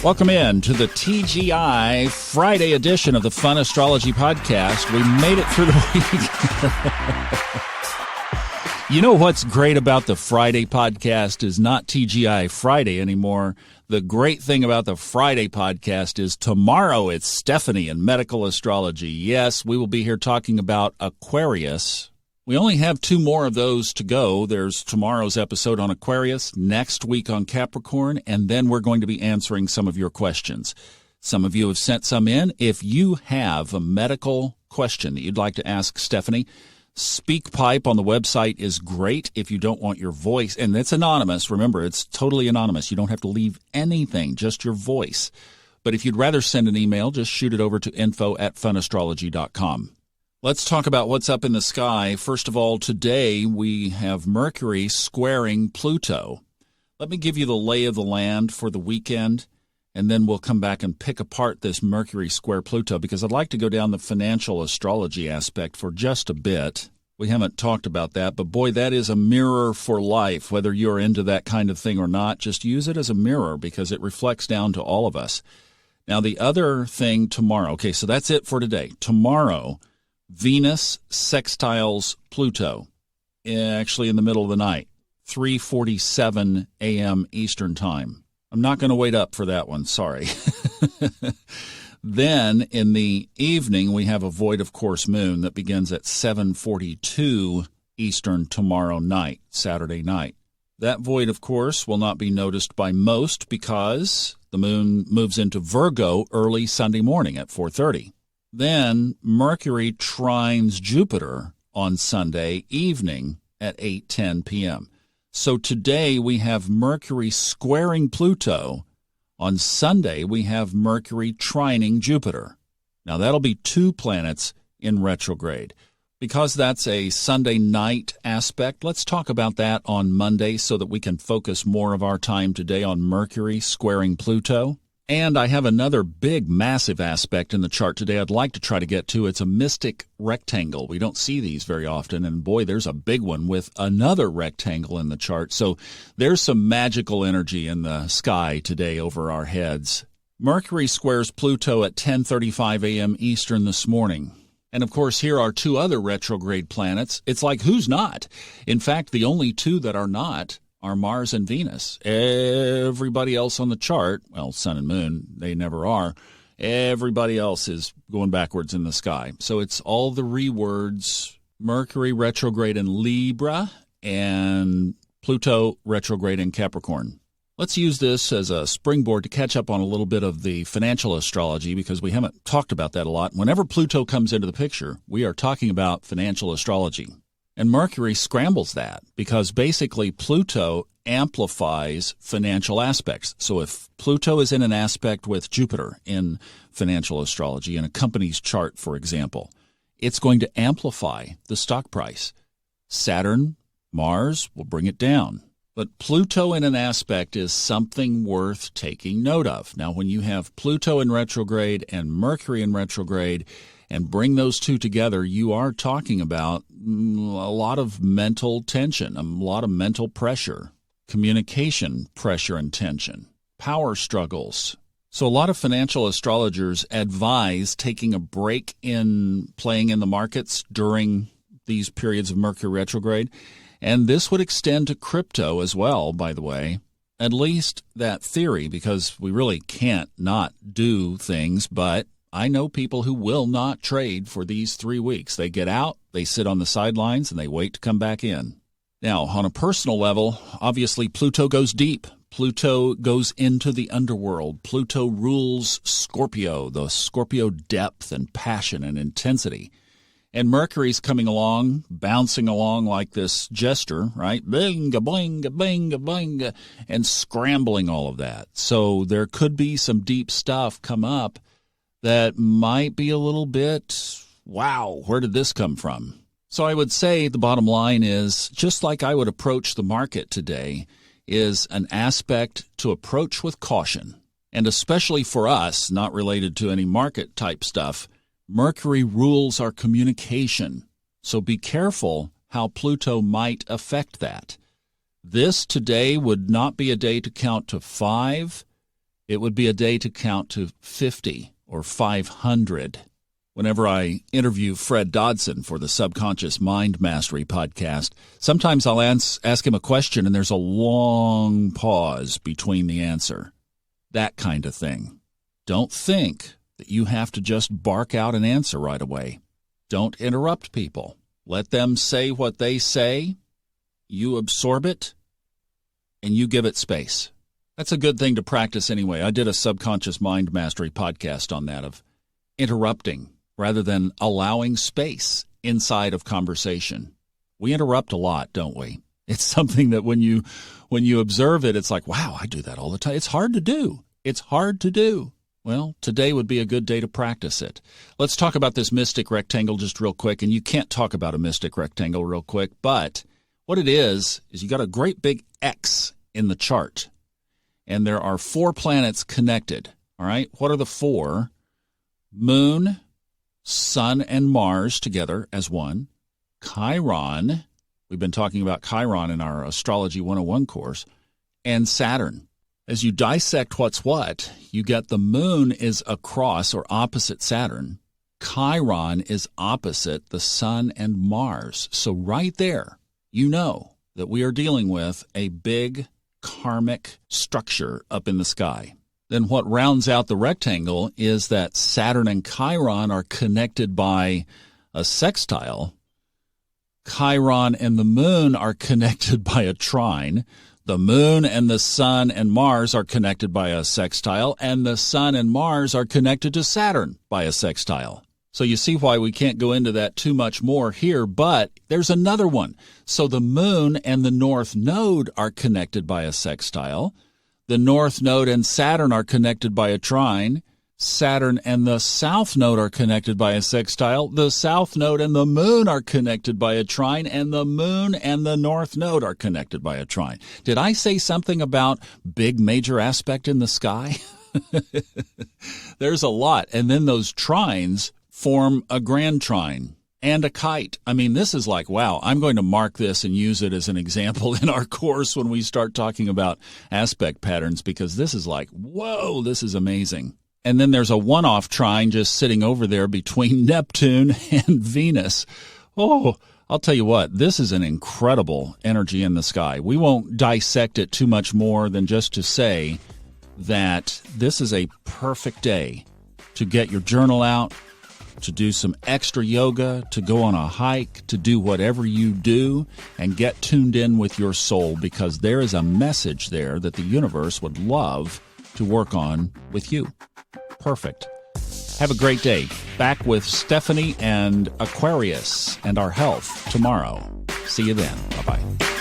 Welcome in to the TGI Friday edition of the Fun Astrology Podcast. We made it through the week. You know what's great about the Friday podcast is not TGI Friday anymore. The great thing about the Friday podcast is tomorrow it's Stephanie and medical astrology. Yes, we will be here talking about Aquarius. We only have 2 more of those to go. There's tomorrow's episode on Aquarius, next week on Capricorn, and then we're going to be answering some of your questions. Some of you have sent some in. If you have a medical question that you'd like to ask Stephanie, SpeakPipe on the website is great if you don't want your voice. And it's anonymous. Remember, it's totally anonymous. You don't have to leave anything, just your voice. But if you'd rather send an email, just shoot it over to info@funastrology.com. Let's talk about what's up in the sky. First of all, today we have Mercury squaring Pluto. Let me give you the lay of the land for the weekend, and then we'll come back and pick apart this Mercury square Pluto, because I'd like to go down the financial astrology aspect for just a bit. We haven't talked about that, but boy, that is a mirror for life. Whether you're into that kind of thing or not, just use it as a mirror because it reflects down to all of us. Now, the other thing tomorrow, okay, so that's it for today. Tomorrow, Venus sextiles Pluto, actually in the middle of the night, 3:47 a.m. Eastern Time. I'm not going to wait up for that one, sorry. Then in the evening, we have a void of course moon that begins at 7:42 Eastern tomorrow night, Saturday night. That void, of course, will not be noticed by most because the moon moves into Virgo early Sunday morning at 4:30. Then Mercury trines Jupiter on Sunday evening at 8:10 p.m. So today we have Mercury squaring Pluto. On Sunday we have Mercury trining Jupiter. Now that'll be 2 planets in retrograde. Because that's a Sunday night aspect, let's talk about that on Monday so that we can focus more of our time today on Mercury squaring Pluto. And I have another big, massive aspect in the chart today I'd like to try to get to. It's a mystic rectangle. We don't see these very often, and boy, there's a big one with another rectangle in the chart. So there's some magical energy in the sky today over our heads. Mercury squares Pluto at 10:35 a.m. Eastern this morning. And of course, here are 2 other retrograde planets. It's like, who's not? In fact, the only 2 that are not are Mars and Venus. Everybody else on the chart, well, Sun and Moon, they never are. Everybody else is going backwards in the sky. So it's all the rewords, Mercury retrograde in Libra and Pluto retrograde in Capricorn. Let's use this as a springboard to catch up on a little bit of the financial astrology because we haven't talked about that a lot. Whenever Pluto comes into the picture, we are talking about financial astrology. And Mercury scrambles that because basically Pluto amplifies financial aspects. So if Pluto is in an aspect with Jupiter in financial astrology, in a company's chart, for example, it's going to amplify the stock price. Saturn, Mars will bring it down. But Pluto in an aspect is something worth taking note of. Now, when you have Pluto in retrograde and Mercury in retrograde, and bring those 2 together, you are talking about a lot of mental tension, a lot of mental pressure, communication pressure and tension, power struggles. So a lot of financial astrologers advise taking a break in playing in the markets during these periods of Mercury retrograde. And this would extend to crypto as well, by the way. At least that theory, because we really can't not do things, but I know people who will not trade for these 3 weeks. They get out, they sit on the sidelines, and they wait to come back in. Now, on a personal level, obviously Pluto goes deep. Pluto goes into the underworld. Pluto rules Scorpio, the Scorpio depth and passion and intensity. And Mercury's coming along, bouncing along like this jester, right? Bing-a, bing-a, bing-a, bing-a, and scrambling all of that. So there could be some deep stuff come up that might be a little bit, wow, where did this come from? So I would say the bottom line is, just like I would approach the market today, is an aspect to approach with caution. And especially for us, not related to any market type stuff, Mercury rules our communication. So be careful how Pluto might affect that. This today would not be a day to count to 5. It would be a day to count to 50 or 500. Whenever I interview Fred Dodson for the Subconscious Mind Mastery podcast, sometimes I'll ask him a question and there's a long pause between the answer. That kind of thing. Don't think that you have to just bark out an answer right away. Don't interrupt people. Let them say what they say. You absorb it, and you give it space. That's a good thing to practice anyway. I did a Subconscious Mind Mastery podcast on that, of interrupting rather than allowing space inside of conversation. We interrupt a lot, don't we? It's something that when you observe it, it's like, wow, I do that all the time. It's hard to do. It's hard to do. Well, today would be a good day to practice it. Let's talk about this mystic rectangle just real quick. And you can't talk about a mystic rectangle real quick, but what it is you got a great big X in the chart. And there are 4 planets connected. All right? What are the 4? Moon, Sun, and Mars together as one. Chiron. We've been talking about Chiron in our Astrology 101 course. And Saturn. As you dissect what's what, you get the moon is across or opposite Saturn. Chiron is opposite the Sun and Mars. So right there, you know that we are dealing with a big karmic structure up in the sky. Then what rounds out the rectangle is that Saturn and Chiron are connected by a sextile. Chiron and the moon are connected by a trine. The moon and the sun and Mars are connected by a sextile, and the sun and Mars are connected to Saturn by a sextile. So you see why we can't go into that too much more here, but there's another one. So the moon and the north node are connected by a sextile. The north node and Saturn are connected by a trine. Saturn and the south node are connected by a sextile. The south node and the moon are connected by a trine, and the moon and the north node are connected by a trine. Did I say something about big major aspect in the sky? There's a lot. And then those trines form a grand trine and a kite. I mean, this is like, wow, I'm going to mark this and use it as an example in our course when we start talking about aspect patterns, because this is like, whoa, this is amazing. And then there's a one-off trine just sitting over there between Neptune and Venus. Oh, I'll tell you what, this is an incredible energy in the sky. We won't dissect it too much more than just to say that this is a perfect day to get your journal out, to do some extra yoga, to go on a hike, to do whatever you do, and get tuned in with your soul, because there is a message there that the universe would love to work on with you. Perfect. Have a great day. Back with Stephanie and Aquarius and our health tomorrow. See you then. Bye-bye.